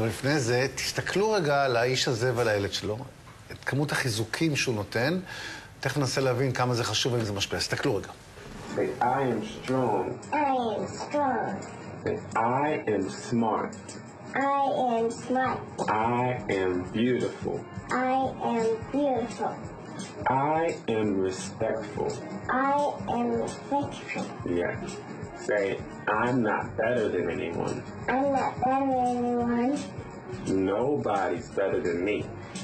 אבל לפני זה, תסתכלו רגע על האיש הזה ועל הילד שלו, את כמות החיזוקים שהוא נותן, תכף ננסה להבין כמה זה חשוב ואם זה משפיע. תסתכלו רגע. Say, I am strong. I am strong. Say, I am smart. I am smart. I am beautiful. I am beautiful. I am respectful. I am respectful. Yes. Say, I'm not better than anyone. I'm not better than anyone. Nobody's better than me.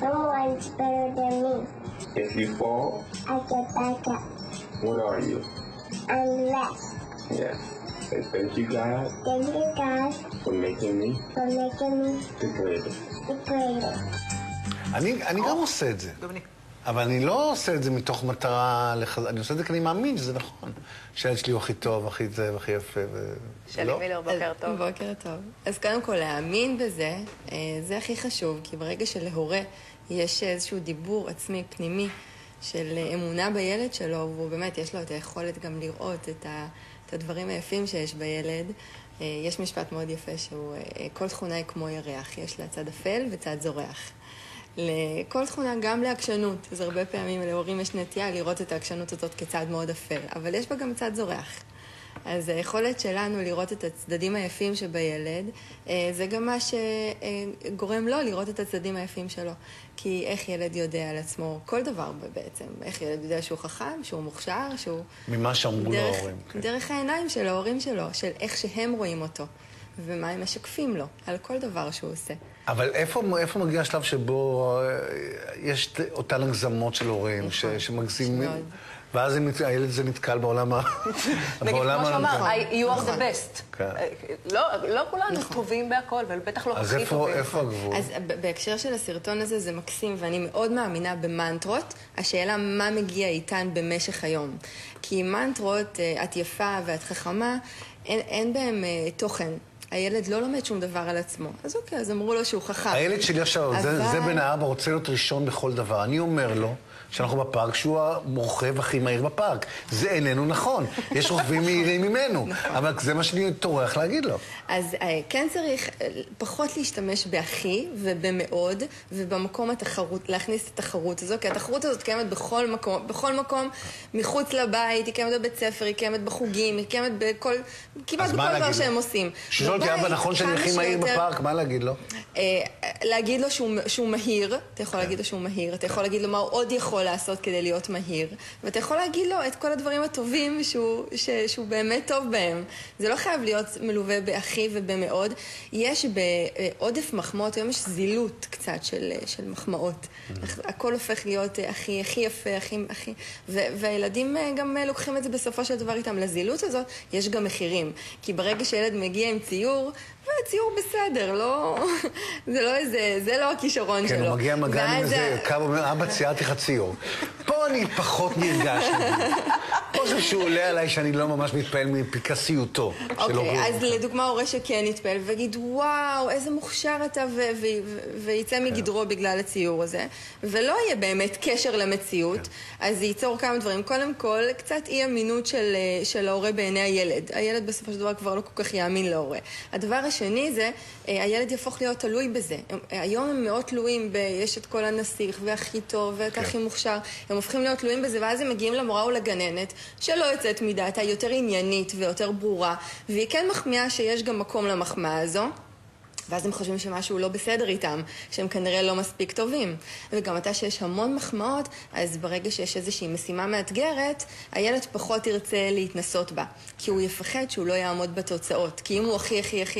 No one's better than me. If you fall, I get back up. what are you? I'm less. Yes. Say, thank you, God, Thank you, God, for making me for making me the greatest. the greatest. אני גם עושה את זה. אבל אני לא עושה את זה מתוך מטרה אני עושה את זה כי אני מאמין שזה נכון. שהילד שלי הוא הכי טוב, הכי זה והכי יפה. שלי מילר, בוקר טוב. בוקר טוב. אז קודם כל, להאמין בזה, זה הכי חשוב, כי ברגע שלהורה יש איזשהו דיבור עצמי פנימי של אמונה בילד שלו, והוא באמת, יש לו את היכולת גם לראות את הדברים היפים שיש בילד. יש משפט מאוד יפה שהוא, כל תכונה היא כמו ירח, יש לה צד אפל וצד זורח. לכל תכונה, גם לעקשנות. אז הרבה פעמים להורים יש נטייה לראות את העקשנות הזאת כצד מאוד אפל, אבל יש בה גם צד זורח. אז היכולת שלנו לראות את הצדדים היפים שבילד, זה גם מה שגורם לו לראות את הצדדים היפים שלו. כי איך ילד יודע על עצמו כל דבר בעצם. איך ילד יודע שהוא חכם, שהוא מוכשר, שהוא... ממה שאמרו לו ההורים. דרך העיניים של ההורים שלו, של איך שהם רואים אותו. ומה הם משקפים לו, על כל דבר שהוא עושה. אבל איפה מגיע השלב שבו יש אותן הגזמות של הורים שמגזימים, ואז הילד זה נתקל בעולם ה... נגיד, כמו שאמר, you are the best. לא כולנו טובים בהכל, ובטח לא הכי טובים. אז איפה הגבול? אז בהקשר של הסרטון הזה זה מקסים, ואני מאוד מאמינה במנטרות. השאלה מה מגיע איתן במשך היום. כי מנטרות, את יפה ואת חכמה, אין בהם תוכן. הילד לא לומד שום דבר על עצמו. אז אוקיי, אז אמרו לו שהוא חכם. הילד שלי עכשיו, זה בן האבא, רוצה להיות ראשון בכל דבר. אני אומר לו שאנחנו בפארק, שהוא המורחב הכי מהיר בפארק. זה איננו נכון. יש רוכבים מהירים ממנו. אבל זה מה שאני טורח להגיד לו. אז כן צריך פחות להשתמש בהכי ובמאוד, ובמקום התחרות, להכניס את התחרות הזו, כי התחרות הזאת קיימת בכל מקום, מחוץ לבית, היא קיימת בבית ספר, היא קיימת בחוגים, היא קיימת כמעט בכל דבר שהם עושים. שואל אותי, אבא, נכון שאני הכי מהיר בפארק, מה להגיד לו? להגיד לו שהוא מהיר, אתה יכול להגיד לו שהוא מהיר, אתה יכול להגיד לו מה הוא עוד יכול לעשות כדי להיות מהיר, ואתה יכול להגיד לו את כל הדברים הטובים שהוא באמת טוב בהם. זה לא חייב להיות מלווה בהכי ובמאוד. יש בעודף מחמאות, היום יש זילות קצת של מחמאות. הכל הופך להיות הכי יפה, הכי... והילדים גם לוקחים את זה בסופו של דבר איתם. לזילות הזאת יש גם מחירים. כי ברגע שילד מגיע עם ציור, ציור בסדר, זה לא הכישרון שלו. כן, הוא מגיע מגן עם איזה קו, אומר, אבא ציירתי לך ציור. פה אני פחות נרגש. פה זה שהוא עולה עליי שאני לא ממש מתפעל מפיקסיותו. אוקיי, אז לדוגמה הורה שכן יתפעל ויגיד, וואו, איזה מוכשר אתה, ויצא מגדרו בגלל הציור הזה, ולא יהיה באמת קשר למציאות, אז זה ייצור כמה דברים. קודם כל, קצת אי אמינות של ההורה בעיני הילד. הילד בסופו של דבר כבר לא כל כך יאמין להורה. הדבר השני זה, הילד יהפוך להיות תלוי בזה. היום הם מאוד תלויים יש את כל הנסיך והכי טוב ואת הכי מוכשר. הם הופכים להיות תלויים בזה, ואז הם מגיעים למורה או לגננת, שלא יוצאת מדעתה, יותר עניינית ויותר ברורה, והיא כן מחמיאה שיש גם מקום למחמאה הזו. ואז הם חושבים שמשהו לא בסדר איתם, שהם כנראה לא מספיק טובים. וגם אתה שיש המון מחמאות, אז ברגע שיש איזושהי משימה מאתגרת, הילד פחות ירצה להתנסות בה. כי הוא יפחד שהוא לא יעמוד בתוצאות. כי אם הוא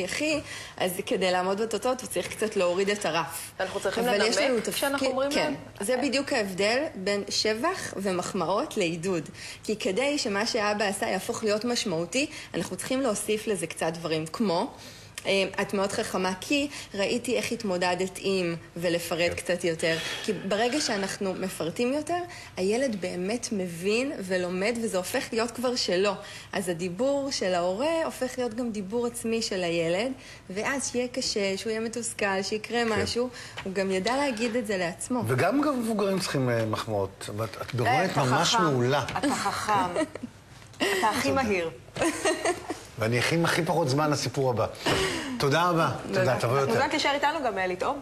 הכי, אז כדי לעמוד בתוצאות הוא צריך קצת להוריד את הרף. אנחנו צריכים לנמק כשאנחנו אומרים להם? כן, זה בדיוק ההבדל בין שבח ומחמאות לעידוד. כי כדי שמה שאבא עשה יהפוך להיות משמעותי, אנחנו צריכים להוסיף לזה קצת דברים, כמו... את מאוד חכמה, כי ראיתי איך התמודדת עם ולפרט קצת יותר. כי ברגע שאנחנו מפרטים יותר, הילד באמת מבין ולומד, וזה הופך להיות כבר שלו. אז הדיבור של ההורה הופך להיות גם דיבור עצמי של הילד, ואז שיהיה קשה, שהוא יהיה מתוסכל, שיקרה משהו, הוא גם ידע להגיד את זה לעצמו. וגם מבוגרים צריכים מחמאות. את ברמת ממש מעולה. אתה חכם. אתה הכי מהיר. ואני אכין הכי פחות זמן לסיפור הבא. תודה רבה. תודה, תבוא יותר. מוזמן להישאר איתנו גם לטעום.